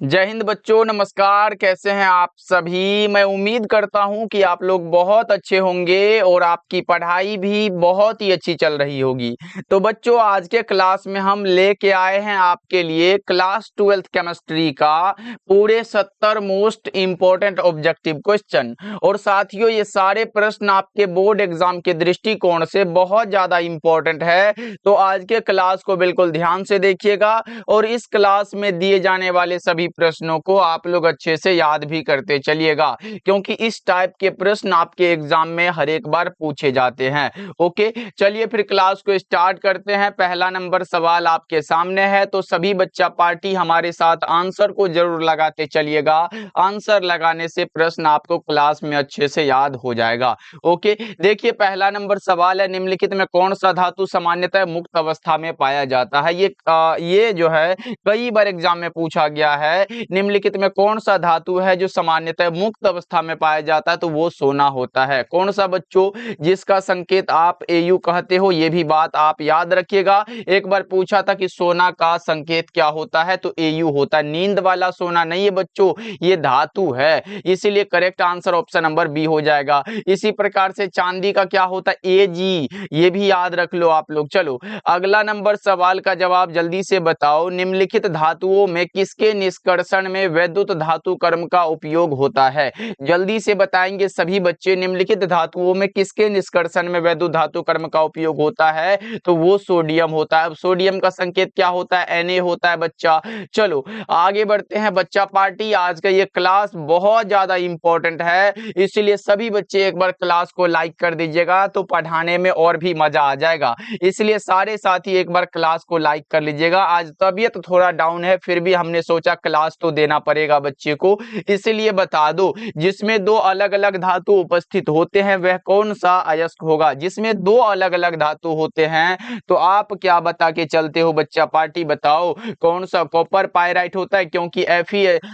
जय हिंद बच्चों, नमस्कार। कैसे हैं आप सभी। मैं उम्मीद करता हूं कि आप लोग बहुत अच्छे होंगे और आपकी पढ़ाई भी बहुत ही अच्छी चल रही होगी। तो बच्चों, आज के क्लास में हम लेके आए हैं आपके लिए क्लास 12th केमिस्ट्री का पूरे 70 मोस्ट इंपॉर्टेंट ऑब्जेक्टिव क्वेश्चन। और साथियों, ये सारे प्रश्न आपके बोर्ड एग्जाम के दृष्टिकोण से बहुत ज्यादा इंपॉर्टेंट है। तो आज के क्लास को बिल्कुल ध्यान से देखिएगा और इस क्लास में दिए जाने वाले सभी प्रश्नों को आप लोग अच्छे से याद भी करते चलिएगा, क्योंकि इस टाइप के प्रश्न आपके एग्जाम में हर एक बार पूछे जाते हैं। ओके, चलिए फिर क्लास को स्टार्ट करते हैं। पहला नंबर सवाल आपके सामने है, तो सभी बच्चा पार्टी हमारे साथ आंसर को जरूर लगाते चलिएगा। आंसर लगाने से प्रश्न आपको क्लास में अच्छे से याद हो जाएगा। ओके, देखिए पहला नंबर सवाल है, निम्नलिखित में कौन सा धातु सामान्यतः मुक्त अवस्था में पाया जाता है। ये जो है कई बार एग्जाम में पूछा गया है। निम्नलिखित में कौन सा धातु है जो सामान्यतः मुक्त अवस्था में पाया जाता है, तो वो सोना होता है। कौन सा बच्चों, जिसका संकेत आप Au कहते हो। ये भी बात आप याद रखिएगा। एक बार पूछा था कि सोना का संकेत क्या होता है, तो Au होता है। नींद वाला सोना नहीं है बच्चों, ये धातु है, इसीलिए correct answer option number B हो जाएगा। इसी प्रकार से चांदी का क्या होता है, Ag, ये भी याद रख लो आप लोग। चलो अगला नंबर सवाल का जवाब जल्दी से बताओ। निम्नलिखित धातुओं में किसके निष्कर्षण में वैद्युत धातु कर्म का उपयोग होता है। जल्दी से बताएंगे सभी बच्चे। निम्नलिखित धातुओं में किसके निष्कर्षण में वैद्युत धातु कर्म का उपयोग होता है, तो वो सोडियम होता है। अब सोडियम का संकेत क्या होता है, Na होता है बच्चा। चलो आगे बढ़ते हैं बच्चा पार्टी। आज का ये क्लास बहुत ज्यादा इंपॉर्टेंट है, इसलिए सभी बच्चे एक बार क्लास को लाइक कर दीजिएगा, तो पढ़ाने में और भी मजा आ जाएगा। इसलिए सारे साथी एक बार क्लास को लाइक कर लीजिएगा। आज तबीयत थोड़ा डाउन है, फिर भी हमने सोचा क्लास तो देना पड़ेगा बच्चे को, इसलिए बता दो जिसमें दो अलग अलग धातु उपस्थित होते हैं वह कौन सा अयस्क होगा। जिसमें दो अलग अलग धातु होते हैं तो आप क्या बता के चलते हो बच्चा पार्टी, बताओ कौन सा। कॉपर पायराइट होता है, क्योंकि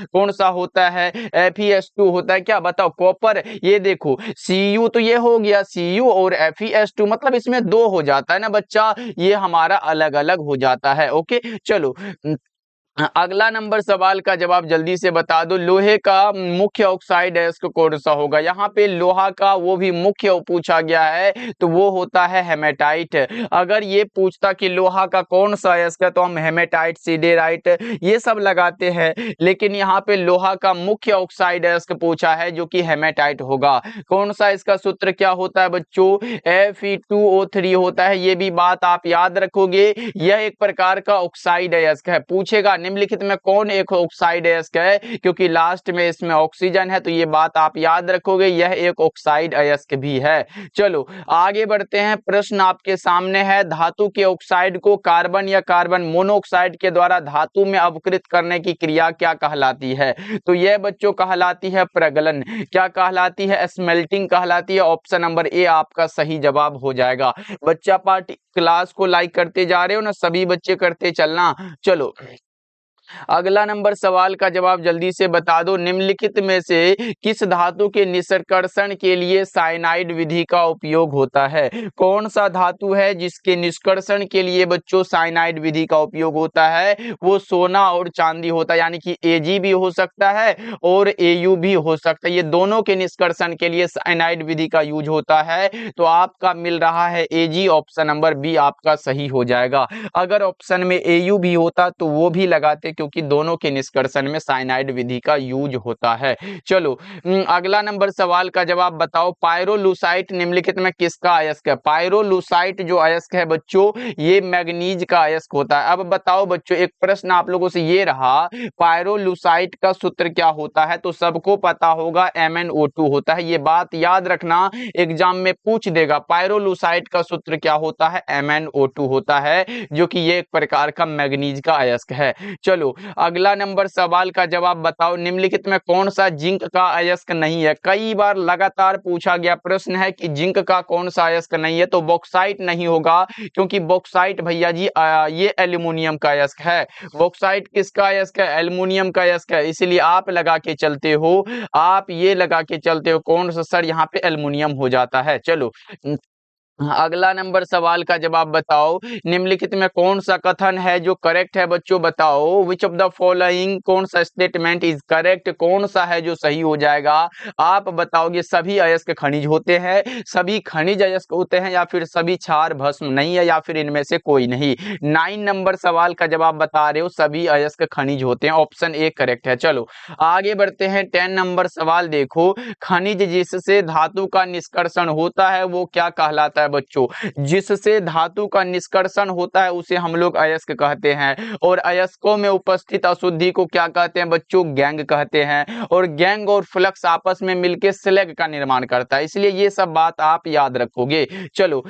कौन सा होता है, Fe2 होता है। क्या बताओ, कॉपर। ये देखो Cu तो ये हो गया Cu और Fe2, मतलब इसमें दो हो जाता है ना बच्चा, ये हमारा अलग अलग हो जाता है। ओके, चलो अगला नंबर सवाल का जवाब जल्दी से बता दो। लोहे का मुख्य ऑक्साइड अयस्क कौन सा होगा। यहाँ पे लोहा का वो भी मुख्य पूछा गया है, तो वो होता है हेमेटाइट। अगर ये पूछता कि लोहा का कौन सा अयस्क है, तो हम हेमेटाइट, सिडेराइट ये सब लगाते हैं, लेकिन यहाँ पे लोहा का मुख्य ऑक्साइड अयस्क पूछा है जो कि हेमेटाइट होगा। कौन सा इसका सूत्र क्या होता है बच्चों, Fe2O3 होता है। ये भी बात आप याद रखोगे, यह एक प्रकार का ऑक्साइड अयस्क है। पूछेगा निम्नलिखित में कौन एक ऑक्साइड अयस्क है, क्योंकि लास्ट में इसमें ऑक्सीजन है, तो ये बात आप याद रखोगे, यह एक ऑक्साइड अयस्क भी है। चलो आगे बढ़ते हैं। प्रश्न आपके सामने है, धातु के ऑक्साइड को कार्बन या कार्बन मोनोऑक्साइड के द्वारा धातु में अवकृत करने की क्रिया क्या कहलाती है। तो यह बच्चों कहलाती है प्रगलन। क्या कहलाती है, स्मेल्टिंग कहलाती है। ऑप्शन नंबर ए आपका सही जवाब हो जाएगा। बच्चा पार्टी क्लास को लाइक करते जा रहे हो ना, सभी बच्चे करते चलना। चलो अगला नंबर सवाल का जवाब जल्दी से बता दो। निम्नलिखित में से किस धातु के निष्कर्षण के लिए साइनाइड विधि का उपयोग होता है। कौन सा धातु है जिसके निष्कर्षण के लिए बच्चों साइनाइड विधि का उपयोग होता है, वो सोना और चांदी होता है। यानी कि Ag भी हो सकता है और Au भी हो सकता है, ये दोनों के निष्कर्षण के लिए साइनाइड विधि का यूज होता है। तो आपका मिल रहा है Ag, ऑप्शन नंबर बी आपका सही हो जाएगा। अगर ऑप्शन में Au भी होता तो वो भी लगाते, क्योंकि दोनों के निष्कर्षण में साइनाइड विधि का यूज होता है। चलो अगला नंबर सवाल का जवाब बताओ। पायरोलुसाइट निम्नलिखित में किसका अयस्क है। पायरोलुसाइट जो अयस्क है बच्चों, ये मैग्नीज का अयस्क होता है। अब बताओ बच्चों, एक प्रश्न आप लोगों से ये रहा, पायरोलुसाइट का सूत्र क्या होता है, तो सबको पता होगा MnO2 होता है। ये बात याद रखना, एग्जाम में पूछ देगा पायरोलुसाइट का सूत्र क्या होता है, MnO2 होता है, जो कि ये एक प्रकार का मैग्नीज का अयस्क है। चलो अगला नंबर सवाल का जवाब बताओ। निम्नलिखित में कौन सा जिंक का अयस्क नहीं है। कई बार लगातार पूछा गया प्रश्न है कि जिंक का कौन सा अयस्क नहीं है, तो बॉक्साइट नहीं होगा, क्योंकि बॉक्साइट भैया जी ये एल्यूमिनियम का अयस्क है। बॉक्साइट किसका अयस्क है, एल्यूमिनियम का अयस्क है, इसलिए आप लगा के चलते हो, आप ये लगा के चलते हो कौन सा सर, यहाँ पे एल्यूमिनियम हो जाता है। चलो अगला नंबर सवाल का जवाब बताओ, निम्नलिखित में कौन सा कथन है जो करेक्ट है बच्चों, बताओ विच ऑफ द फॉलोइंग, कौन सा स्टेटमेंट इज करेक्ट, कौन सा है जो सही हो जाएगा। आप बताओगे सभी अयस्क खनिज होते हैं, सभी खनिज अयस्क होते हैं, या फिर सभी क्षार भस्म नहीं है, या फिर इनमें से कोई नहीं। 9 नंबर सवाल का जवाब बता रहे हो सभी अयस्क खनिज होते हैं, ऑप्शन ए करेक्ट है। चलो आगे बढ़ते हैं। 10 नंबर सवाल देखो, खनिज जिससे धातु का निष्कर्षण होता है वो क्या कहलाता है बच्चों, जिससे धातु का निष्कर्षण होता है उसे हम लोग अयस्क कहते हैं, और अयस्कों में उपस्थित अशुद्धि को क्या कहते हैं बच्चों, गैंग कहते हैं, और गैंग और फ्लक्स आपस में मिलकर स्लैग का निर्माण करता है, इसलिए ये सब बात आप याद रखोगे। चलो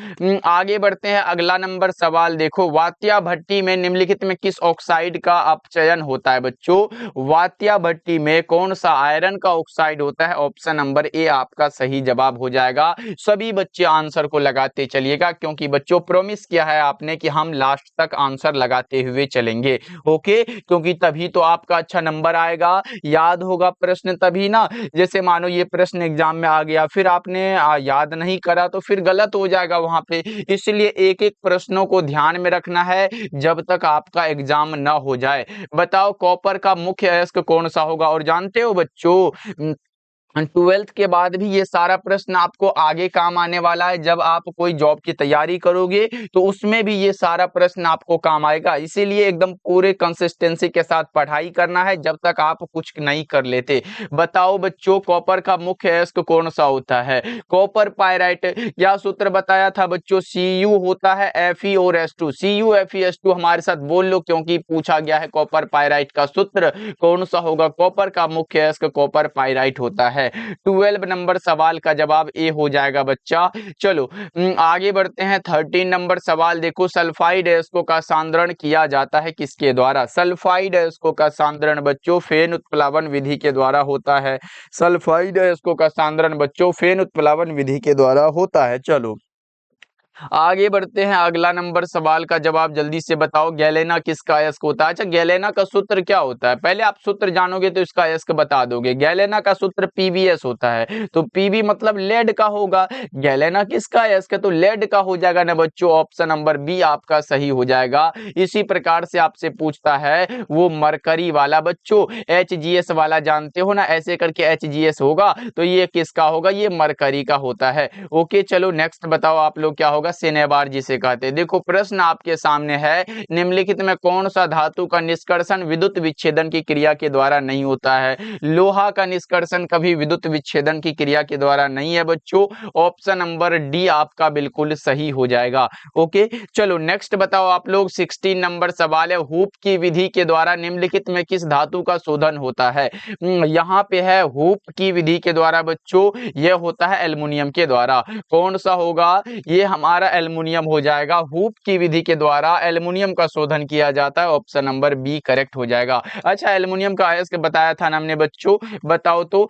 आगे बढ़ते हैं। अगला नंबर सवाल देखो, वात्या भट्टी में निम्नलिखित में किस ऑक्साइड का अपचयन होता है बच्चों, वात्या भट्टी में कौन सा आयरन का ऑक्साइड होता है, ऑप्शन नंबर ए आपका सही जवाब हो जाएगा। सभी बच्चे आंसर को लगाते चलिएगा, क्योंकि बच्चों प्रॉमिस किया है आपने कि हम लास्ट तक आंसर लगाते हुए चलेंगे, ओके, क्योंकि तभी तो आपका अच्छा नंबर आएगा, याद होगा प्रश्न तभी ना। जैसे मानो ये प्रश्न एग्जाम में आ गया, फिर आपने याद नहीं करा तो फिर गलत हो जाएगा वहां पे, इसलिए एक एक प्रश्नों को ध्यान में रखना है जब तक आपका एग्जाम ना हो जाए। बताओ कॉपर का मुख्य अयस्क कौन सा होगा, और जानते हो बच्चों 12th के बाद भी ये सारा प्रश्न आपको आगे काम आने वाला है, जब आप कोई जॉब की तैयारी करोगे तो उसमें भी ये सारा प्रश्न आपको काम आएगा, इसीलिए एकदम पूरे कंसिस्टेंसी के साथ पढ़ाई करना है जब तक आप कुछ नहीं कर लेते। बताओ बच्चों कॉपर का मुख्य अयस्क कौन सा होता है, कॉपर पायराइट, क्या सूत्र बताया था बच्चों, Cu होता है Fe और H2, CuFeS2 हमारे साथ बोल लो, क्योंकि पूछा गया है कॉपर पायराइट का सूत्र कौन सा होगा, कॉपर का मुख्य अयस्क कॉपर पायराइट होता है। 12 नंबर सवाल का जवाब ए हो जाएगा बच्चा। चलो आगे बढ़ते हैं। 13 नंबर सवाल देखो, सल्फाइड अयस्कों का सांद्रण किया जाता है किसके द्वारा, सल्फाइड अयस्कों का सांद्रण बच्चों फेन उत्प्लावन विधि के द्वारा होता है, सल्फाइड अयस्कों का सांद्रण बच्चों फेन उत्प्लावन विधि के द्वारा होता है। चलो आगे बढ़ते हैं। अगला नंबर सवाल का जवाब जल्दी से बताओ, गैलेना किसका अयस्क होता है। अच्छा गैलेना का सूत्र क्या होता है, पहले आप सूत्र जानोगे तो इसका अयस्क बता दोगे। गैलेना का सूत्र पीबीएस होता है, तो पीबी मतलब लेड का होगा, गैलेना किसका अयस्क है तो लेड का हो जाएगा ना बच्चों, ऑप्शन नंबर बी आपका सही हो जाएगा। इसी प्रकार से आपसे पूछता है वो मरकरी वाला बच्चों, HGS वाला जानते हो ना, ऐसे करके HGS होगा तो ये किसका होगा, ये मरकरी का होता है। ओके चलो नेक्स्ट बताओ आप लोग क्या होगा, सिनेबार जिसे कहते हैं। देखो प्रश्न आपके सामने है, निम्नलिखित में कौन सा धातु का निष्कर्षण विद्युत विच्छेदन की क्रिया के द्वारा नहीं होता है, लोहा का निष्कर्षण कभी विद्युत विच्छेदन की क्रिया के द्वारा नहीं है बच्चों, ऑप्शन नंबर डी आपका बिल्कुल सही हो जाएगा। ओके चलो नेक्स्ट बताओ आप लोग। 16 नंबर सवाल है, हूप की विधि के द्वारा निम्नलिखित में किस धातु का शोधन होता है। यहाँ पे है हूप की विधि के द्वारा बच्चों, यह होता है एल्युमिनियम के द्वारा, कौन सा होगा, ये हमारा एल्युमिनियम हो जाएगा। हूप की विधि के द्वारा एल्युमिनियम का शोधन किया जाता है, ऑप्शन नंबर बी करेक्ट हो जाएगा। अच्छा एल्युमिनियम का अयस्क बताया था ना हमने बच्चों, बताओ तो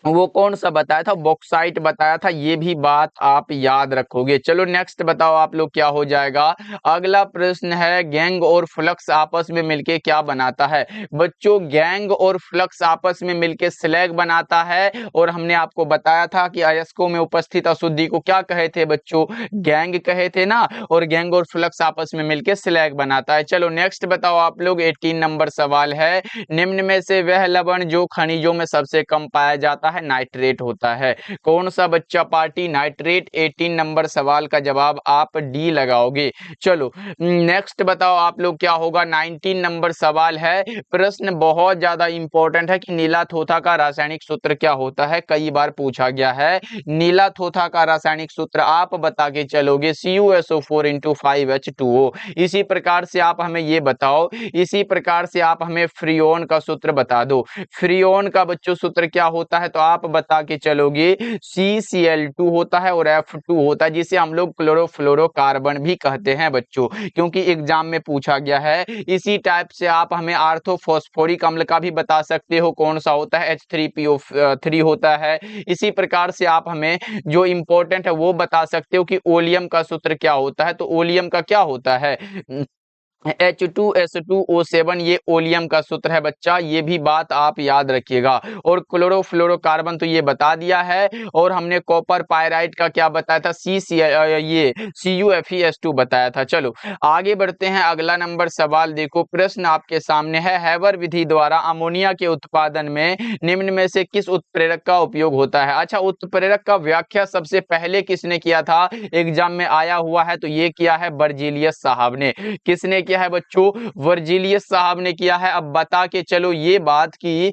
वो कौन सा बताया था, बॉक्साइट बताया था, ये भी बात आप याद रखोगे। चलो नेक्स्ट बताओ आप लोग क्या हो जाएगा। अगला प्रश्न है, गैंग और फ्लक्स आपस में मिलके क्या बनाता है बच्चों, गैंग और फ्लक्स आपस में मिलके स्लैग बनाता है, और हमने आपको बताया था कि अयस्कों में उपस्थित अशुद्धि को क्या कहे थे बच्चों, गैंग कहे थे ना, और गैंग और फ्लक्स आपस में मिलके स्लैग बनाता है। चलो नेक्स्ट बताओ आप लोग। 18 नंबर सवाल है, निम्न में से वह लवण जो खनिजों में सबसे कम पाया जाता है, नाइट्रेट होता है, कौन सा बच्चा पार्टी, नाइट्रेट। 18 नंबर सवाल का जवाब आप डी लगाओगे। चलो नेक्स्ट बताओ आप लोग क्या होगा। 19 नंबर सवाल है, प्रश्न बहुत ज्यादा इंपॉर्टेंट है कि नीला थोथा का रासायनिक सूत्र क्या होता है, कई बार पूछा गया है। नीला थोथा का रासायनिक सूत्र आप बता के चलोगे, CuSO4 × 5H2O। इसी प्रकार से आप हमें ये बताओ, इसी प्रकार से आप हमें फ्रियोन का सूत्र बता दो, फ्रियोन का बच्चों सूत्र क्या होता है, तो आप बता के चलोगे CCl2 होता है और F2 होता है, जिसे हम लोग क्लोरोफ्लोरोकार्बन भी कहते हैं बच्चों, क्योंकि एग्जाम में पूछा गया है। इसी टाइप से आप हमें आर्थोफॉस्फोरिक अम्ल का भी बता सकते हो, कौन सा होता है, H3PO3 होता है। इसी प्रकार से आप हमें जो इंपॉर्टेंट है वो बता सकते हो कि ओलियम का सूत्र क्या होता है, तो ओलियम का क्या होता है, H2S2O7 ये ओलियम का सूत्र है बच्चा, ये भी बात आप याद रखिएगा। और क्लोरोफ्लोरोकार्बन तो ये बता दिया है। और हमने कॉपर पायराइट का क्या बताया था, ये CuFeS2 बताया था। चलो आगे बढ़ते हैं, अगला नंबर सवाल देखो, प्रश्न आपके सामने है, हैबर विधि द्वारा अमोनिया के उत्पादन में निम्न में से किस उत्प्रेरक का उपयोग होता है। अच्छा, उत्प्रेरक का व्याख्या सबसे पहले किसने किया था, एग्जाम में आया हुआ है, तो ये किया है बर्जीलियस साहब ने। किसने किया है बच्चों, वर्जिलियस साहब ने किया है। अब बता के चलो ये बात कि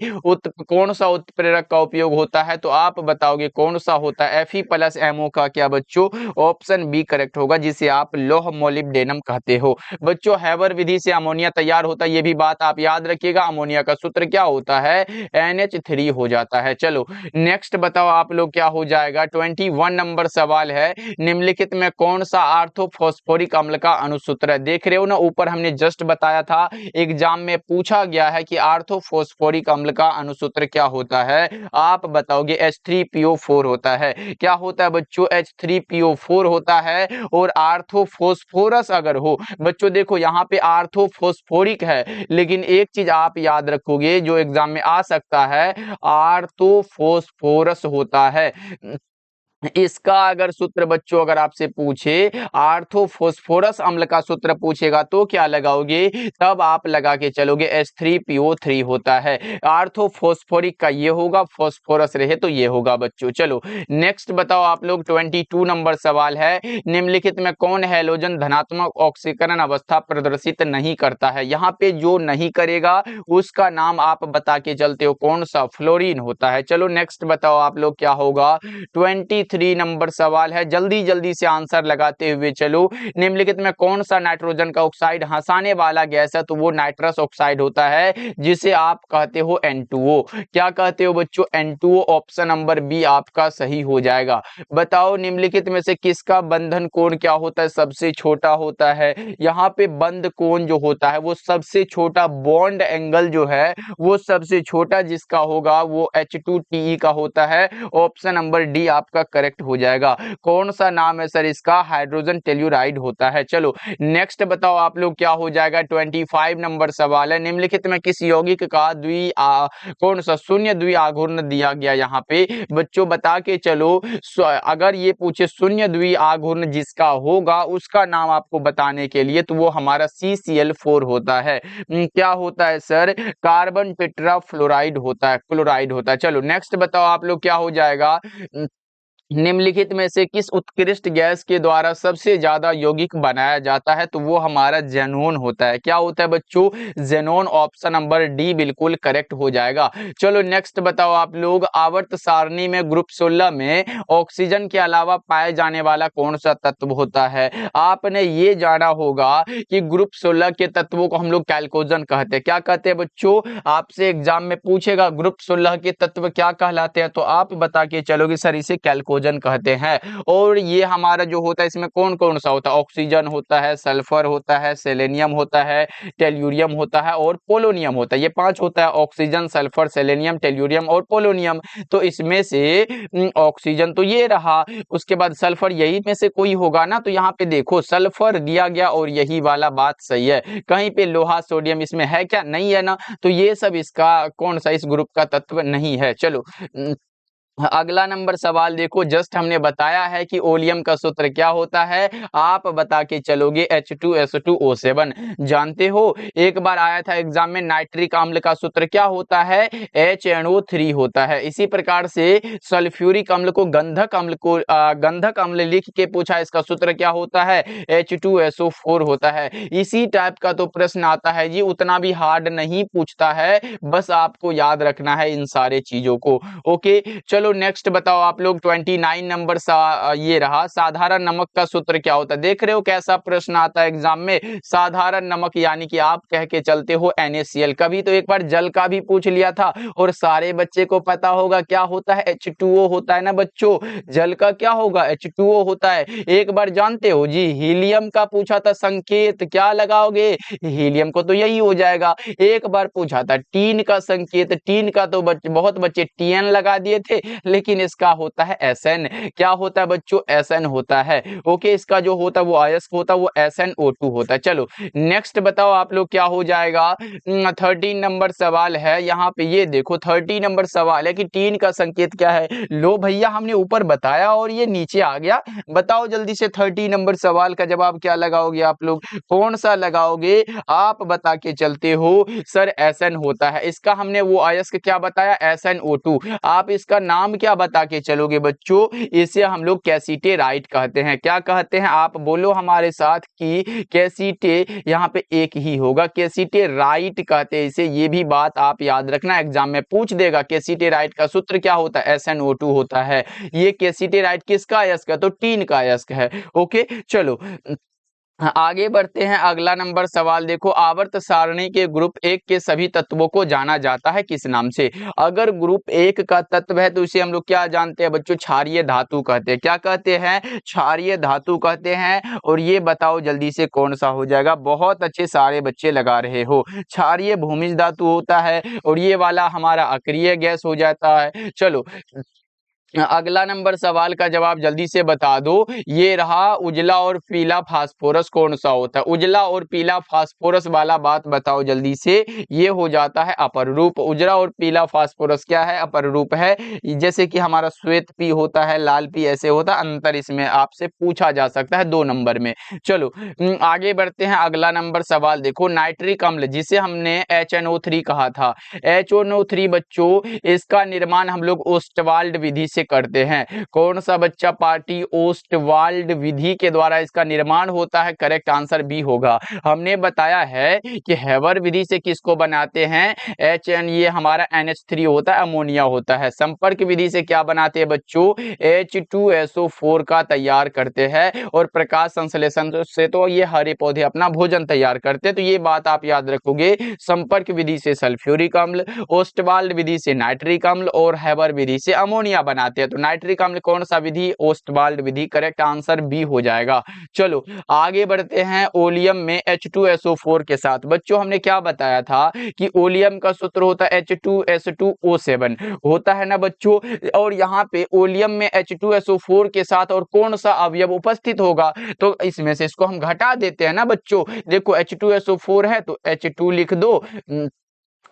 कौन सा उत्प्रेरक का उपयोग होता है, तो आप बताओगे कौन सा होता है, Fe+MO का क्या बच्चों, ऑप्शन बी करेक्ट होगा, जिसे आप लोह मोलिब्डेनम कहते हो। बच्चों हैबर विधि से अमोनिया तैयार होता है, ये भी बात आप याद रखिएगा। अमोनिया का सूत्र क्या होता है, NH3 हो जाता है। चलो नेक्स्ट बताओ आप लोग क्या हो जाएगा, 21 नंबर सवाल है, निम्नलिखित में कौन सा आर्थोफॉस्फोरिक अम्ल का अनुसूत्र है। देख रहे हो ना, ऊपर हमने जस्ट बताया था, एग्जाम में पूछा गया है कि आर्थोफॉस्फोरिक अम्ल का अनुसूत्र क्या होता है, आप बताओगे H3PO4 होता है। क्या होता है बच्चों, H3PO4 होता है। और आर्थोफॉस्फोरस अगर हो, बच्चों देखो यहाँ पे आर्थोफॉस्फोरिक है, लेकिन एक चीज आप याद रखोगे जो एग्जाम में आ सकता है, आर्थोफॉस्फोरस होता है। इसका अगर सूत्र बच्चों अगर आपसे पूछे, आर्थोफॉस्फोरस अम्ल का सूत्र पूछेगा तो क्या लगाओगे, तब आप लगा के चलोगे H3PO3 होता है। आर्थोफॉस्फोरिक का ये होगा, फॉस्फोरस रहे तो ये होगा बच्चों। चलो नेक्स्ट बताओ आप लोग, 22 नंबर सवाल है, निम्नलिखित में कौन हैलोजन धनात्मक ऑक्सीकरण अवस्था प्रदर्शित नहीं करता है। यहाँ पे जो नहीं करेगा उसका नाम आप बता के चलते हो, कौन सा, फ्लोरीन होता है। चलो नेक्स्ट बताओ आप लोग क्या होगा, 23 नंबर सवाल है, जल्दी जल्दी से आंसर लगाते हुए चलो। निम्नलिखित में कौन सा नाइट्रोजन का ऑक्साइड हंसाने वाला गैस है, तो वो नाइट्रस ऑक्साइड होता है, जिसे आप कहते हो N2O। क्या कहते हो बच्चों, N2O। ऑप्शन नंबर बी आपका सही हो जाएगा। बताओ निम्नलिखित में से किसका बंधन कोण क्या होता है, सबसे छोटा होता है। यहाँ पे बंध कोण जो होता है वो सबसे छोटा, बॉन्ड एंगल जो है वो सबसे छोटा जिसका होगा वो H2TE का होता है। ऑप्शन नंबर डी आपका करेक्ट हो जाएगा। कौन सा नाम है सर इसका, हाइड्रोजन टेल्यूराइड होता है। चलो नेक्स्ट बताओ आप लोग क्या हो जाएगा, 25 नंबर सवाल है, निम्नलिखित में किस यौगिक का कौन सा शून्य द्विआघूर्ण दिया गया। यहाँ पे बच्चों बता के चलो, अगर ये पूछे शून्य द्विआघूर्ण जिसका होगा उसका नाम आपको बताने के लिए, तो वो हमारा CCl4 होता है। क्या होता है सर, कार्बन टेट्रा फ्लोराइड होता है, क्लोराइड होता है। चलो नेक्स्ट बताओ आप लोग क्या हो जाएगा, निम्नलिखित में से किस उत्कृष्ट गैस के द्वारा सबसे ज्यादा यौगिक बनाया जाता है, तो वो हमारा जेनोन होता है। क्या होता है बच्चों, जेनोन। ऑप्शन नंबर डी बिल्कुल करेक्ट हो जाएगा। चलो नेक्स्ट बताओ आप लोग, आवर्त सारणी में ग्रुप 16 में ऑक्सीजन के अलावा पाए जाने वाला कौन सा तत्व होता है। आपने ये जाना होगा कि ग्रुप 16 के तत्वों को हम लोग कैल्कोजन कहते हैं। क्या कहते हैं बच्चों, आपसे एग्जाम में पूछेगा ग्रुप 16 के तत्व क्या कहलाते हैं, तो आप बता के चलोगे सर इसे कैल्कोजन कहते हैं। और ये हमारा जो होता है इसमें कौन कौन सा होता है, ऑक्सीजन होता है, सल्फर होता है, सेलेनियम होता है, टेल्यूरियम होता है और पोलोनियम होता है। ये 5 होता है, ऑक्सीजन, सल्फर, सेलेनियम, टेल्यूरियम और पोलोनियम। तो इसमें से ऑक्सीजन तो ये रहा, उसके बाद सल्फर यही में से कोई होगा ना। तो यहाँ पे देखो सल्फर दिया गया और यही वाला बात सही है। कहीं पे लोहा सोडियम इसमें है क्या, नहीं है ना। तो ये सब इसका कौन सा, इस ग्रुप का तत्व नहीं है। चलो अगला नंबर सवाल देखो, जस्ट हमने बताया है कि ओलियम का सूत्र क्या होता है, आप बता के चलोगे H2SO2O7। जानते हो एक बार आया था एग्जाम में, नाइट्रिक अम्ल का सूत्र क्या होता है, HNO3 होता है। इसी प्रकार से सल्फ्यूरिक अम्ल को गंधक अम्ल लिख के पूछा, इसका सूत्र क्या होता है, H2SO4 होता है। इसी टाइप का तो प्रश्न आता है जी, उतना भी हार्ड नहीं पूछता है, बस आपको याद रखना है इन सारे चीजों को। ओके चलो नेक्स्ट बताओ आप लोग, 29 नंबर ये रहा, साधारण नमक का सूत्र क्या होता है। देख रहे हो कैसा प्रश्न आता है एग्जाम में, साधारण नमक यानी कि आप कह के चलते हो NaCl। कभी तो एक बार जल का भी पूछ लिया था और सारे बच्चे को पता होगा क्या होता है, H2O होता है ना बच्चों। जल का क्या होगा, H2O होता है। एक बार जानते हो जी, हीलियम का पूछा था संकेत, क्या लगाओगे, हीलियम को तो यही हो जाएगा। एक बार पूछा था टीन का संकेत, टीन का तो बहुत बच्चे TN लगा दिए थे। लेकिन इसका होता है SN। क्या होता है बच्चों? SN होता है। ओके, इसका जो होता है वो अयस्क होता है, वो SnO2 होता है। चलो नेक्स्ट बताओ आप लोग क्या हो जाएगा। 13 नंबर सवाल है यहाँ पे, ये देखो 30 नंबर सवाल है कि टीन का संकेत क्या है। लो भैया, हमने ऊपर बताया और ये नीचे आ गया। बताओ जल्दी से 30 नंबर सवाल का जवाब क्या लगाओगे आप लोग, कौन सा लगाओगे? आप बता के चलते हो सर SN होता है। इसका हमने वो अयस्क क्या बताया, SnO2। आप इसका नाम क्या बता के चलोगे बच्चों? इसे हम लोग कैसीटेराइट कहते हैं। क्या कहते हैं? आप बोलो हमारे साथ कि कैसीटे यहाँ पे एक ही होगा, कैसीटेराइट कहते हैं इसे। ये भी बात आप याद रखना, एग्जाम में पूछ देगा। कैसीटेराइट का सूत्र क्या होता है? SnO2 होता है। ये कैसीटेराइट किसका अयस्क है? तो टीन का अयस्क है। ओके चलो आगे बढ़ते हैं। अगला नंबर सवाल देखो, आवर्त सारणी के ग्रुप 1 के सभी तत्वों को जाना जाता है किस नाम से? अगर ग्रुप 1 का तत्व है तो इसे हम लोग क्या जानते हैं बच्चों? क्षारीय धातु कहते हैं। क्या कहते हैं? क्षारीय धातु कहते हैं। और ये बताओ जल्दी से कौन सा हो जाएगा? बहुत अच्छे सारे बच्चे लगा रहे हो। क्षारीय भूमिज धातु होता है और ये वाला हमारा अक्रिय गैस हो जाता है। चलो अगला नंबर सवाल का जवाब जल्दी से बता दो। ये रहा, उजला और पीला फास्फोरस कौन सा होता है? उजला और पीला फास्फोरस वाला बात बताओ जल्दी से। ये हो जाता है अपर रूप। उजला और पीला फास्फोरस क्या है? अपर रूप है। जैसे कि हमारा श्वेत पी होता है, लाल पी ऐसे होता है। अंतर इसमें आपसे पूछा जा सकता है 2 नंबर में। चलो आगे बढ़ते हैं। अगला नंबर सवाल देखो, नाइट्रिक अम्ल जिसे हमने HNO3 कहा था। HNO3 बच्चों, इसका निर्माण हम लोग ओस्टवाल्ड विधि से करते हैं। कौन सा बच्चा पार्टी? ओस्टवाल्ड विधि के द्वारा इसका निर्माण होता है। करेक्ट आंसर बी होगा। हमने बताया है कि हेवर विधि से किसको बनाते हैं? HN, ये हमारा NH3 होता है, अमोनिया होता है। संपर्क विधि से क्या बनाते हैं बच्चों? H2SO4 का तैयार करते हैं। और प्रकाश संश्लेषण से तो ये हरे पौधे अपना भोजन तैयार करते हैं। तो ये बात आप याद रखोगे। संपर्क विधि से सल्फ्यूरिक अम्ल, ओस्टवाल्ड विधि से नाइट्रिक अम्ल और हेबर विधि से अमोनिया बनाते हैं। तो नाइट्रिक अम्ल कौन सा विधि? ओस्टवाल्ड विधि। करेक्ट आंसर बी हो जाएगा। चलो आगे बढ़ते हैं। ओलियम में H2SO4 के साथ बच्चों हमने क्या बताया था कि ओलियम का सूत्र होता है H2S2O7 होता है ना बच्चों। और यहाँ पे ओलियम में H2SO4 के साथ और कौन सा अवयव उपस्थित होगा? तो इसमें से इसको हम घटा देते हैं ना बच्चों। देखो H2SO4 है तो H2 लिख दो,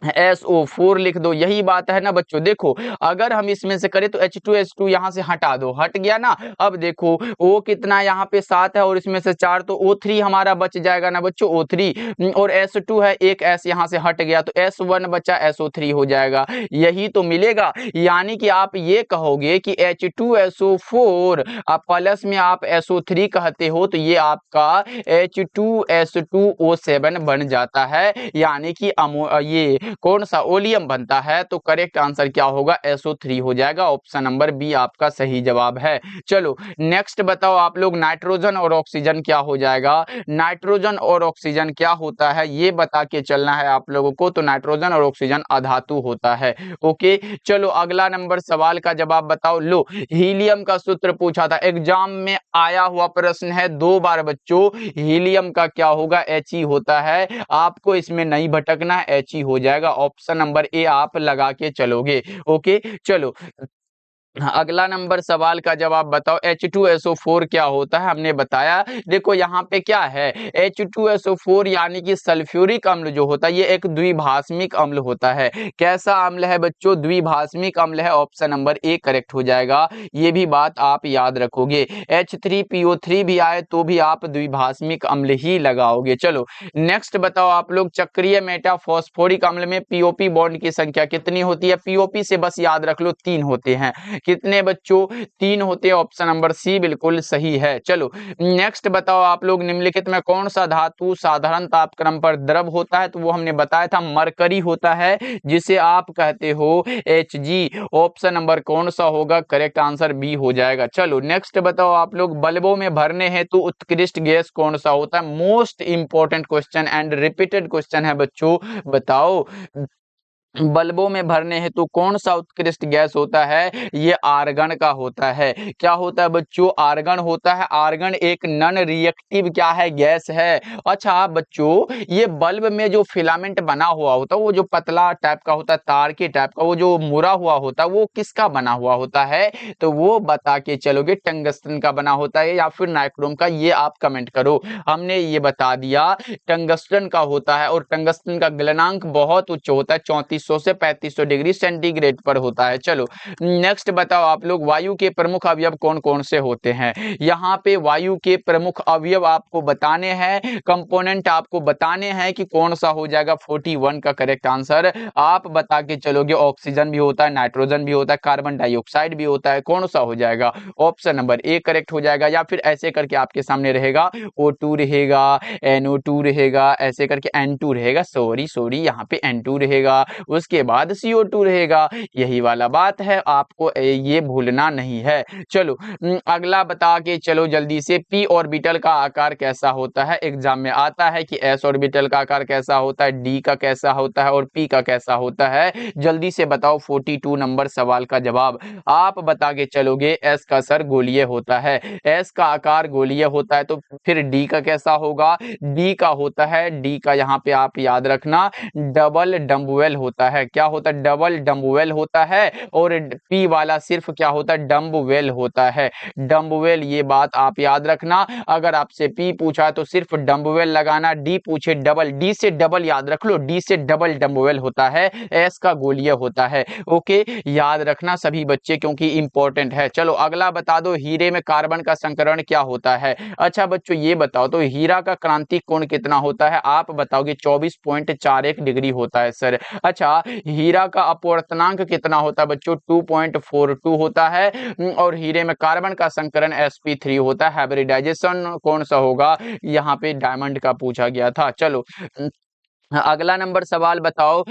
SO4 लिख दो। यही बात है ना बच्चों। देखो अगर हम इसमें से करें तो H2S2 यहाँ से हटा दो, हट गया ना। अब देखो O कितना यहाँ पे 7 है और इसमें से 4, तो O3 हमारा बच जाएगा ना बच्चों, O3। और S2 है, एक S यहाँ से हट गया तो S1 बचा, SO3 हो जाएगा। यही तो मिलेगा। यानी कि आप ये कहोगे कि H2SO4 प्लस में आप SO3 कहते हो तो ये आपका H2S2O7 बन जाता है। यानी कि ये कौन सा? ओलियम बनता है। तो करेक्ट आंसर क्या होगा? SO3 हो जाएगा। ऑप्शन नंबर बी आपका सही जवाब है। चलो नेक्स्ट बताओ आप लोग, नाइट्रोजन और ऑक्सीजन क्या हो जाएगा? नाइट्रोजन और ऑक्सीजन क्या होता है ये बता के चलना है आप लोगों को। तो नाइट्रोजन और ऑक्सीजन अधातु होता है। ओके चलो अगला नंबर सवाल का जवाब बताओ। लो हीलियम का सूत्र पूछा था, एग्जाम में आया हुआ प्रश्न है 2 बार बच्चों। हीलियम का क्या होगा? He होता है। आपको इसमें नहीं भटकना है, He हो जाएगा। ऑप्शन नंबर ए आप लगा के चलोगे। ओके चलो अगला नंबर सवाल का जवाब बताओ। H2SO4 क्या होता है? हमने बताया। देखो यहाँ पे क्या है, H2SO4 यानी कि सल्फ्यूरिक अम्ल जो होता है ये एक द्विभाषमिक अम्ल होता है। कैसा अम्ल है बच्चों? द्विभाषमिक अम्ल है। ऑप्शन नंबर ए करेक्ट हो जाएगा। ये भी बात आप याद रखोगे। H3PO3 भी आए तो भी आप द्विभाषमिक अम्ल ही लगाओगे। चलो नेक्स्ट बताओ आप लोग, चक्रीय मेटाफॉस्फोरिक अम्ल में POP बॉन्ड की संख्या कितनी होती है? POP से बस याद रख लो 3 होते हैं। कितने बच्चों? 3 होते हैं। ऑप्शन नंबर सी बिल्कुल सही है। चलो नेक्स्ट बताओ आप लोग, निम्नलिखित में कौन सा धातु साधारण तापक्रम पर द्रव होता है? तो वो हमने बताया था मरकरी होता है, जिसे आप कहते हो Hg। ऑप्शन नंबर कौन सा होगा? करेक्ट आंसर बी हो जाएगा। चलो नेक्स्ट बताओ आप लोग, बल्बों में भरने हेतु उत्कृष्ट गैस कौन सा होता है? Most important question and repeated question है बच्चों, बताओ। बल्बों में भरने हेतु कौन सा उत्कृष्ट गैस होता है? ये आर्गन का होता है। क्या होता है बच्चों? आर्गन होता है। आर्गन एक नॉन रिएक्टिव क्या है? गैस है। अच्छा बच्चों, ये बल्ब में जो फिलामेंट बना हुआ होता है, वो जो पतला टाइप का होता है, तार के टाइप का, वो जो मुड़ा हुआ होता है, वो किसका बना हुआ होता है? तो वो बता के चलोगे टंगस्टन का बना होता है या फिर नाइक्रोम का, ये आप कमेंट करो। हमने ये बता दिया टंगस्टन का होता है, और टंगस्टन का गलनांक बहुत उच्च होता है, 3400 से 3500 डिग्री सेंटीग्रेड पर होता है। चलो नेक्स्ट बताओ आप लोग, वायु के प्रमुख अवयव कौन कौन से होते हैं? यहाँ पे वायु के प्रमुख अवयव आपको बताने हैं, कंपोनेंट आपको बताने हैं कि कौन सा हो जाएगा 41 का करेक्ट आंसर। आप बता के चलोगे ऑक्सीजन भी होता है, नाइट्रोजन भी होता है, कार्बन डाइऑक्साइड भी होता है, कौन सा हो जाएगा? ऑप्शन नंबर ए करेक्ट हो जाएगा। या फिर ऐसे करके आपके सामने रहेगा O2 रहेगा, NO2 रहेगा, ऐसे करके N2 रहेगा, सॉरी यहाँ पे N2 रहेगा, उसके बाद CO2 रहेगा। यही वाला बात है, आपको ये भूलना नहीं है। चलो अगला बता के चलो जल्दी से, p ऑर्बिटल का आकार कैसा होता है? एग्जाम में आता है कि s ऑर्बिटल का आकार कैसा होता है, d का कैसा होता है और p का कैसा होता है? जल्दी से बताओ 42 नंबर सवाल का जवाब आप बता के चलोगे। s का सर गोलीय होता है, s का आकार गोलीय होता है। तो फिर d का कैसा होगा? d का होता है, d का यहाँ पे आप याद रखना डबल डम्बवेल होता है। क्या होता है? डबल डम्बवेल होता है। और p वाला सिर्फ क्या होता है? डम्बवेल होता है, डम्बवेल। ये बात आप याद रखना। अगर आपसे p पूछा तो सिर्फ डम्बवेल लगाना, d पूछे डबल, d से डबल याद रख लो, d से डबल डम्बवेल होता है, s का गोलीय होता है। ओके, याद रखना सभी बच्चे, क्योंकि इंपॉर्टेंट है। चलो अगला बता दो, हीरे में कार्बन का संकरण क्या होता है? अच्छा बच्चों ये बताओ तो हीरा का क्रांतिक कोण कितना होता है? आप बताओगे 24.41 डिग्री होता है सर। अच्छा, हीरा का अपवर्तनांक कितना होता है बच्चों? 2.42 होता है। और हीरे में कार्बन का संकरण sp3 होता है। हाइब्रिडाइजेशन कौन सा होगा? यहाँ पे डायमंड का पूछा गया था। चलो अगला नंबर सवाल बताओ,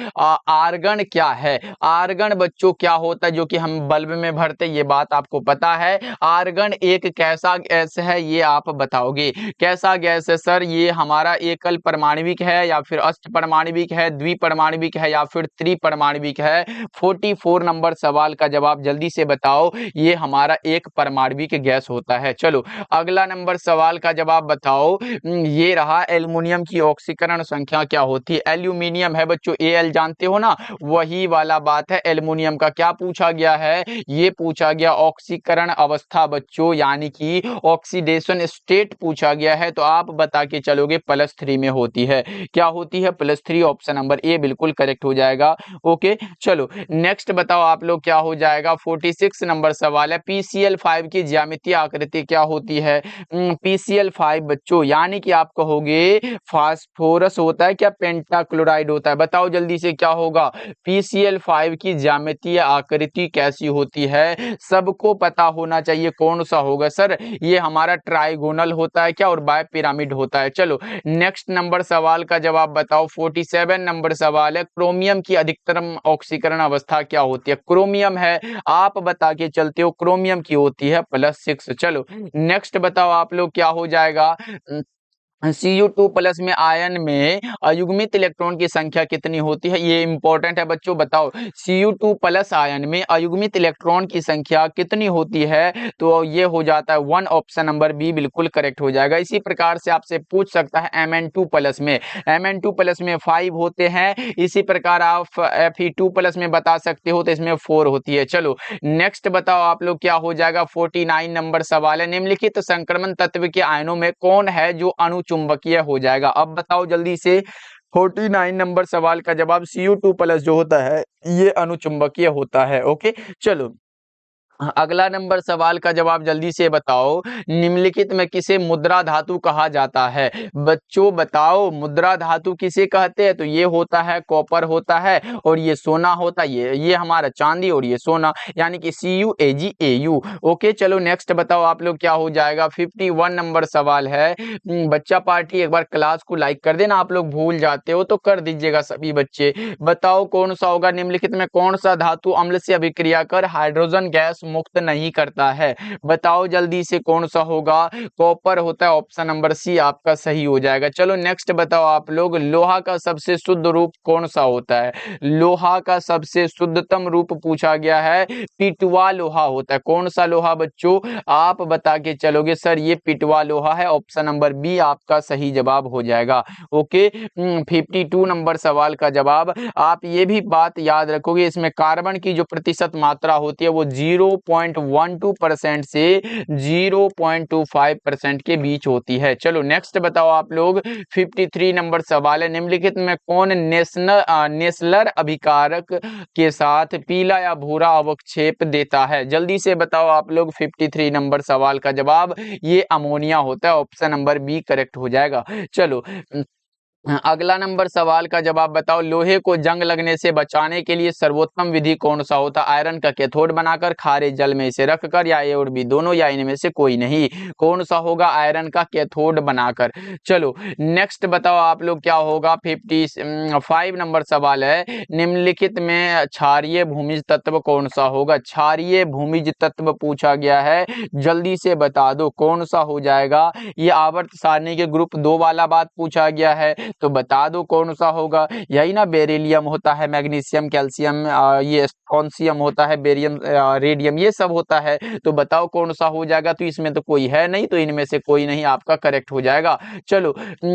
आर्गन क्या है? आर्गन बच्चों क्या होता है जो कि हम बल्ब में भरते, ये बात आपको पता है। आर्गन एक कैसा गैस है, ये आप बताओगे। कैसा गैस है सर? ये हमारा एकल परमाणविक है या फिर अष्टपरमाणविक है, द्विपरमाणविक है या फिर त्रिपरमाणविक है? 44 नंबर सवाल का जवाब जल्दी से बताओ। ये हमारा एक परमाणविक गैस होता है। चलो अगला नंबर सवाल का जवाब बताओ। ये रहा, एल्युमिनियम की ऑक्सीकरण संख्या क्या होती है? एल्यूमिनियम है बच्चों, Al जानते हो ना, वही वाला बात है। एल्युमिनियम का क्या पूछा गया है? ये पूछा गया ऑक्सीकरण अवस्था बच्चों, यानी कि ऑक्सीडेशन स्टेट पूछा गया है। तो आप बता के चलोगे +3 में होती है। क्या होती है? +3। ऑप्शन नंबर ए बिल्कुल करेक्ट हो जाएगा। ओके चलो नेक्स्ट बताओ आप लोग, क्या हो जाएगा? 46 नंबर सवाल है, PCl5 की ज्यामितीय आकृति क्या होती है? PCl5 बच्चों, यानी कि आप कहोगे फास्फोरस होता है क्या पेंटाक्लोराइड होता है? बताओ जल्दी से क्या होगा? PCl5 की ज्यामितीय आकृति कैसी होती है? सबको पता होना चाहिए कौन सा होगा सर? ये हमारा ट्राइगोनल होता है क्या, और बाय पिरामिड होता है। चलो नेक्स्ट नंबर सवाल का जवाब बताओ। 47 नंबर सवाल है, क्रोमियम की अधिकतम ऑक्सीकरण अवस्था क्या होती है? क्रोमियम है, आप बता के चलते हो, क्रोमियम की होती है +6। चलो नेक्स्ट बताओ आप लोग, क्या हो जाएगा? Cu2 प्लस में आयन में अयुग्मित इलेक्ट्रॉन की संख्या कितनी होती है? ये इंपॉर्टेंट है बच्चों, बताओ Cu2 प्लस आयन में अयुग्मित इलेक्ट्रॉन की संख्या कितनी होती है? तो ये हो जाता है 1। ऑप्शन नंबर बी बिल्कुल करेक्ट हो जाएगा। इसी प्रकार से आपसे पूछ सकता है Mn2 प्लस में, Mn2 प्लस में 5 होते हैं। इसी प्रकार आप Fe2 प्लस में बता सकते हो, तो इसमें 4 होती है। चलो नेक्स्ट बताओ आप लोग, क्या हो जाएगा? 49 नंबर सवाल है, निम्नलिखित संक्रमण तत्व के आयनों में कौन है जो अणुचुंबकीय हो जाएगा? अब बताओ जल्दी से। 49 नंबर सवाल का जवाब, Cu2 प्लस जो होता है ये अणुचुंबकीय होता है। ओके चलो अगला नंबर सवाल का जवाब जल्दी से बताओ। निम्नलिखित में किसे मुद्रा धातु कहा जाता है? बच्चों बताओ, मुद्रा धातु किसे कहते हैं? तो ये होता है कॉपर होता है, और ये सोना होता है, ये हमारा चांदी, और ये सोना, यानी कि CuAgAu। ओके चलो नेक्स्ट बताओ आप लोग, क्या हो जाएगा? 51 नंबर सवाल है। बच्चा पार्टी एक बार क्लास को लाइक कर देना, आप लोग भूल जाते हो तो कर दीजिएगा सभी बच्चे। बताओ कौन सा होगा? निम्नलिखित में कौन सा धातु अम्ल से अभिक्रिया कर हाइड्रोजन गैस मुक्त नहीं करता है। बताओ जल्दी से कौन सा होगा? कॉपर होता है, ऑप्शन नंबर सी आपका सही हो जाएगा। चलो नेक्स्ट बताओ आप लोग, लोहा का सबसे शुद्ध रूप कौन सा होता है? लोहा का सबसे शुद्धतम रूप पूछा गया है, पिटवा लोहा होता है। कौन सा लोहा बच्चों? आप बता के चलोगे सर ये पिटवा लोहा है, ऑप्शन नंबर बी आपका सही जवाब हो जाएगा। ओके, 52 नंबर सवाल का जवाब। आप ये भी बात याद रखोगे, इसमें कार्बन की जो प्रतिशत मात्रा होती है वो 0.12% से 0.25% के बीच होती है। चलो नेक्स्ट बताओ आप लोग, 53 नंबर सवाल है, निम्नलिखित में कौन नेस्लर अभिकारक के साथ पीला या भूरा अवक्षेप देता है? जल्दी से बताओ आप लोग 53 नंबर सवाल का जवाब, ये अमोनिया होता है, ऑप्शन नंबर बी करेक्ट हो जाएगा। चलो अगला नंबर सवाल का जवाब बताओ, लोहे को जंग लगने से बचाने के लिए सर्वोत्तम विधि कौन सा होता? आयरन का कैथोड बनाकर, खारे जल में इसे रखकर, या ए और बी दोनों, या इनमें से कोई नहीं। कौन सा होगा? आयरन का कैथोड बनाकर। चलो नेक्स्ट बताओ आप लोग क्या होगा, 55 नंबर सवाल है, निम्नलिखित में क्षारीय भूमिज तत्व कौन सा होगा? क्षारीय भूमिज तत्व पूछा गया है, जल्दी से बता दो कौन सा हो जाएगा। ये आवर्त सारणी के ग्रुप 2 वाला बात पूछा गया है, तो बता दो कौन सा होगा। यही ना, बेरिलियम होता है, मैग्नीशियम, कैल्शियम, ये स्ट्रोंशियम होता है, बेरियम, रेडियम, ये सब होता है। तो बताओ कौन सा हो जाएगा? तो इसमें तो कोई है नहीं, तो इनमें से कोई नहीं आपका करेक्ट हो जाएगा। चलो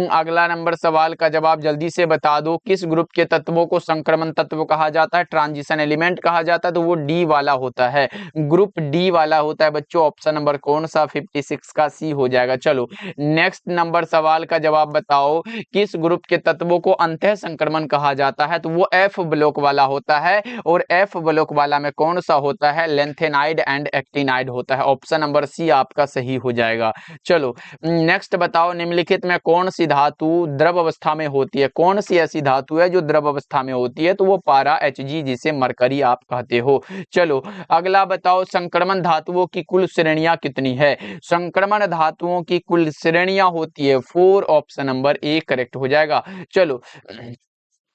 अगला नंबर सवाल का जवाब जल्दी से बता दो, किस ग्रुप के तत्वों को संक्रमण तत्व कहा जाता है, ट्रांजिशन एलिमेंट कहा जाता है? तो वो डी वाला होता है, ग्रुप डी वाला होता है बच्चों। ऑप्शन नंबर कौन सा? 56 का सी हो जाएगा। चलो नेक्स्ट नंबर सवाल का जवाब बताओ, किस ग्रुप के तत्वों को अंतः संक्रमण कहा जाता है? तो वो एफ ब्लॉक वाला होता है, और एफ ब्लॉक वाला में कौन सा होता है? लेंथेनाइड एंड एक्टिनाइड होता है, ऑप्शन नंबर सी आपका सही हो जाएगा। चलो नेक्स्ट बताओ, निम्नलिखित में कौन सी धातु द्रव अवस्था में होती है? कौन सी ऐसी धातु है जो द्रव अवस्था में होती है? तो वो पारा Hg, जिसे मरकरी आप कहते हो। चलो अगला बताओ, संक्रमण धातुओं की कुल श्रेणियां कितनी है? संक्रमण धातुओं की कुल श्रेणियां होती है 4, ऑप्शन नंबर ए करेक्ट हो जाएगा। चलो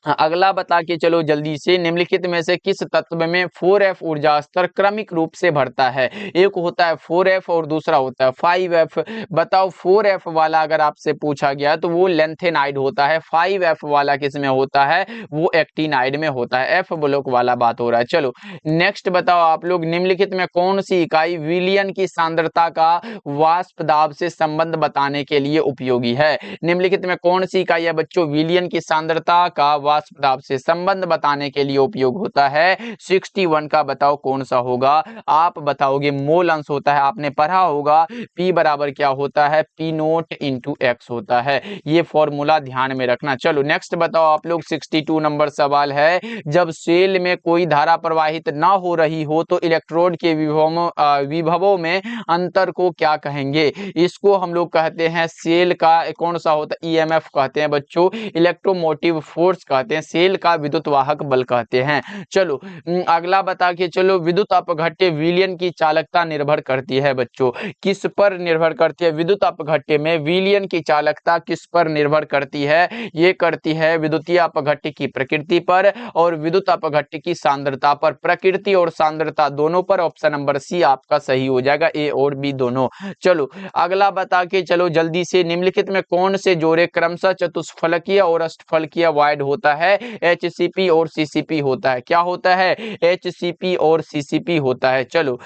अगला बता के चलो जल्दी से, निम्नलिखित में से किस तत्व में 4f ऊर्जा स्तर क्रमिक रूप से बढ़ता है? एक होता है 4f और दूसरा होता है 5f। बताओ 4f वाला अगर आपसे पूछा गया तो वो लेंथेनाइड होता है, 5f वाला किस में होता है? वो एक्टिनाइड में होता है, एफ ब्लॉक वाला बात हो रहा है। चलो नेक्स्ट बताओ आप लोग, निम्नलिखित में कौन सी इकाई विलयन की सांद्रता का वाष्प दाब से संबंध बताने के लिए उपयोगी है? निम्नलिखित में कौन सी इकाई है बच्चों विलयन की सांद्रता का वाष्प दाब से संबंध बताने के लिए उपयोग होता है? 61 का बताओ कौन सा होगा? आप बताओगे मोल अंश होता है, आपने पढ़ा होगा P बराबर क्या होता है? P नोट इंटू एक्स होता है, ये फॉर्मूला ध्यान में रखना। चलो नेक्स्ट बताओ आप लोग, 62 नंबर सवाल है, जब सेल में कोई धारा प्रवाहित ना हो रही हो तो इलेक्ट्रोड के विभवों में अंतर को क्या कहेंगे? इसको हम लोग कहते हैं सेल का कौन सा होता है? EMF कहते हैं बच्चों, इलेक्ट्रोमोटिव फोर्स कहते हैं, सेल का विद्युत वाहक बल कहते हैं। चलो अगला बता के चलो, विद्युत अपघट्य विलयन की चालकता निर्भर करती है बच्चों, किस पर निर्भर करती है? विद्युत अपघट्य में विलयन की चालकता किस पर निर्भर करती है? ये करती है विद्युतीय अपघट्य की प्रकृति पर और विद्युत अपघट्य की सांद्रता पर, प्रकृति और सांद्रता दोनों पर, ऑप्शन नंबर सी आपका सही हो जाएगा, ए और बी दोनों। चलो अगला बता के चलो जल्दी से, निम्नलिखित में कौन से जोड़े क्रमशः चतुष्फलकीय और अष्टफलकीय वाइड होता है? HCP और CCP होता है। क्या होता है? HCP और CCP होता है। चलो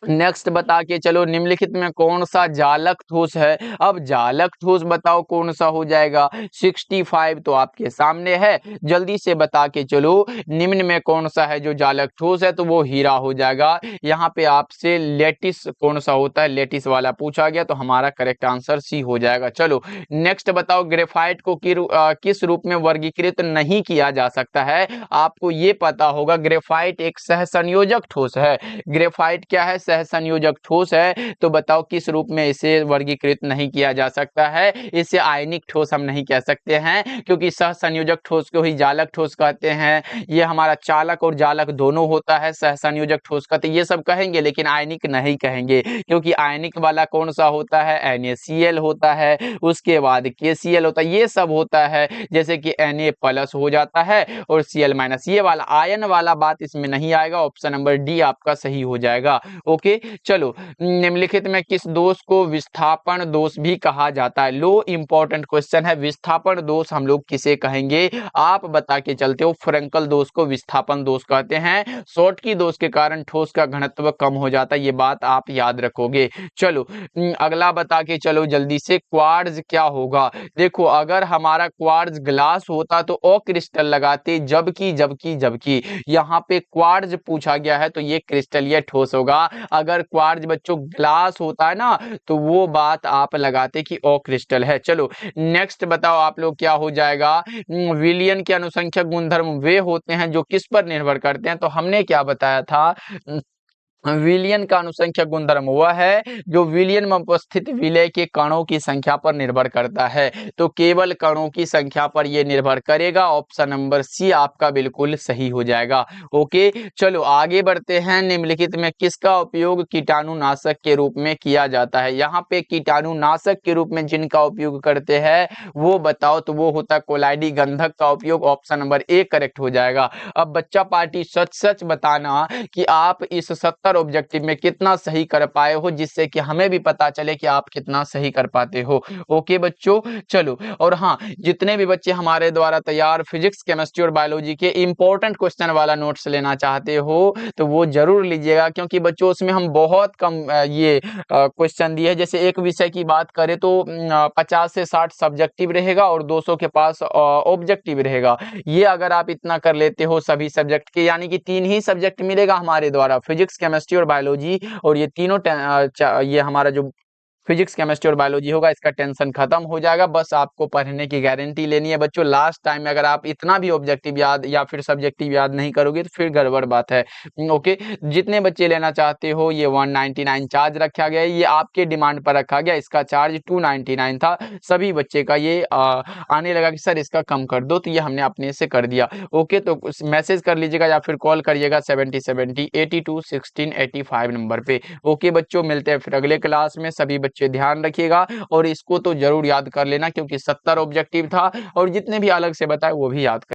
नेक्स्ट बता के चलो, निम्नलिखित में कौन सा जालक ठोस है? अब जालक ठोस बताओ कौन सा हो जाएगा? 65 तो आपके सामने है, जल्दी से बता के चलो निम्न में कौन सा है जो जालक ठोस है? तो वो हीरा हो जाएगा। यहाँ पे आपसे लेटिस कौन सा होता है? लेटिस वाला पूछा गया, तो हमारा करेक्ट आंसर सी हो जाएगा। चलो नेक्स्ट बताओ, ग्रेफाइट को किस रूप में वर्गीकृत नहीं किया जा सकता है? आपको ये पता होगा, ग्रेफाइट एक सहसंयोजक ठोस है। ग्रेफाइट क्या है? सहसंयोजक ठोस है तो बताओ किस रूप में इसे वर्गीकृत नहीं किया जा सकता है। इसे आयनिक ठोस हम नहीं कह सकते हैं, क्योंकि सहसंयोजक ठोस को ही जालक ठोस कहते हैं। ये हमारा चालक और जालक दोनों होता है, सहसंयोजक ठोस कहते हैं। ये सब कहेंगे लेकिन आयनिक नहीं कहेंगे, क्योंकि आयनिक वाला कौन सा होता है, NaCl होता है, उसके बाद KCl होता है, ये सब होता है। जैसे कि Na+ हो जाता है और Cl-, ये वाला आयन वाला बात इसमें नहीं आएगा। ऑप्शन नंबर डी आपका सही हो जाएगा। ओके, चलो निम्नलिखित में किस दोष को विस्थापन दोष भी कहा जाता है। लो इंपॉर्टेंट क्वेश्चन है, विस्थापन दोष हम लोग किसे कहेंगे, आप बता के चलते हो। फ्रेंकल दोष को विस्थापन दोष कहते हैं। शॉर्टकी दोष के कारण ठोस का घनत्व कम हो जाता है, ये बात आप याद रखोगे। चलो अगला बता के चलो जल्दी से, क्वार्ट्ज क्या होगा। देखो अगर हमारा क्वार्ट्ज ग्लास होता तो ओ क्रिस्टल लगाते, जबकि यहाँ पे क्वार्ट्ज पूछा गया है तो ये क्रिस्टल, ये ठोस होगा। अगर क्वार्ट्ज बच्चों ग्लास होता है ना तो वो बात आप लगाते कि ओ क्रिस्टल है। चलो नेक्स्ट बताओ आप लोग क्या हो जाएगा। विलियन के अनुसंख्यक गुणधर्म वे होते हैं जो किस पर निर्भर करते हैं, तो हमने क्या बताया था, विलियन का अनुसंख्यक गुणधर्म वह है जो विलियन में उपस्थित विलय के कणों की संख्या पर निर्भर करता है। तो केवल कणों की संख्या पर यह निर्भर करेगा। ऑप्शन नंबर सी आपका बिल्कुल सही हो जाएगा। ओके, चलो आगे बढ़ते हैं। निम्नलिखित में किसका उपयोग कीटाणुनाशक के रूप में किया जाता है। यहाँ पे कीटाणुनाशक के रूप में जिनका उपयोग करते हैं वो बताओ, तो वो होता है कोलाइडी गंधक का उपयोग। ऑप्शन नंबर ए करेक्ट हो जाएगा। अब बच्चा पार्टी सच सच बताना कि आप इस 70 ऑब्जेक्टिव में कितना सही कर पाए हो, जिससे कि हमें भी पता चले कि आप कितना सही कर पाते हो। ओके बच्चों, चलो। और हाँ, जितने भी बच्चे हमारे द्वारा तैयार फिजिक्स, केमिस्ट्री और बायोलॉजी के इंपॉर्टेंट क्वेश्चन वाला नोट्स लेना चाहते हो तो वो जरूर लीजिएगा, क्योंकि बच्चों उसमें हम बहुत कम ये क्वेश्चन दिए हैं। जैसे एक विषय की बात करें तो 50 से 60 सब्जेक्टिव रहेगा और 200 के पास ऑब्जेक्टिव रहेगा। ये अगर आप इतना कर लेते हो सभी सब्जेक्ट के, यानी कि 3 ही सब्जेक्ट मिलेगा हमारे द्वारा, फिजिक्स, केमिस्ट्री और बायोलॉजी, और ये तीनों ये हमारा जो फिजिक्स, केमिस्ट्री और बायोलॉजी होगा, इसका टेंशन खत्म हो जाएगा। बस आपको पढ़ने की गारंटी लेनी है बच्चों। लास्ट टाइम में अगर आप इतना भी ऑब्जेक्टिव याद या फिर सब्जेक्टिव याद नहीं करोगे तो फिर गड़बड़ बात है। ओके, जितने बच्चे लेना चाहते हो ये 199 चार्ज रखा गया है, ये आपके डिमांड पर रखा गया। इसका चार्ज 299 था। सभी बच्चे का ये आने लगा कि सर इसका कम कर दो, तो ये हमने अपने से कर दिया। ओके, तो मैसेज कर लीजिएगा या फिर कॉल करिएगा 7070 82 16 85 नंबर पे। ओके बच्चों, मिलते हैं फिर अगले क्लास में। सभी बच्चे ध्यान रखिएगा और इसको तो जरूर याद कर लेना, क्योंकि 70 ऑब्जेक्टिव था और जितने भी अलग से बताए वो भी याद कर